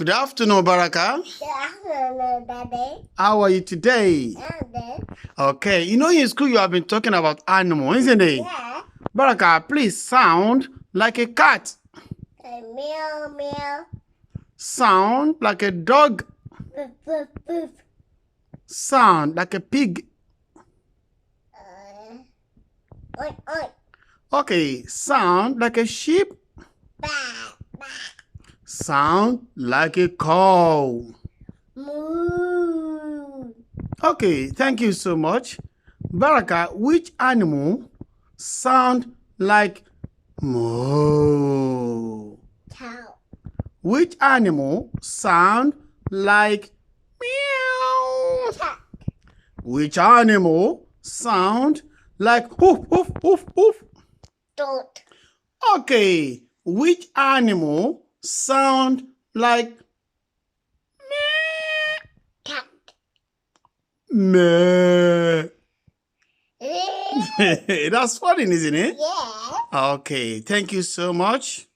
Good afternoon, Barakah. Good afternoon, Daddy. How are you today? I'm good. Okay, in school you have been talking about animals, isn't it? Yeah. Barakah, please sound like a cat. Meow, meow. Sound like a dog. Boof, boof, boof. Sound like a pig. Oink, oink. Okay, sound like a sheep. Bah, bah. Sound like a cow. Moo. Okay, thank you so much. Barakah, which animal sound like moo? Cow. Which animal sound like meow? Cat. Which animal sound like hoof, hoof, hoof, hoof? Goat. Okay, which animal sound like Cat. meh? That's funny, isn't it? Yeah. Okay, thank you so much.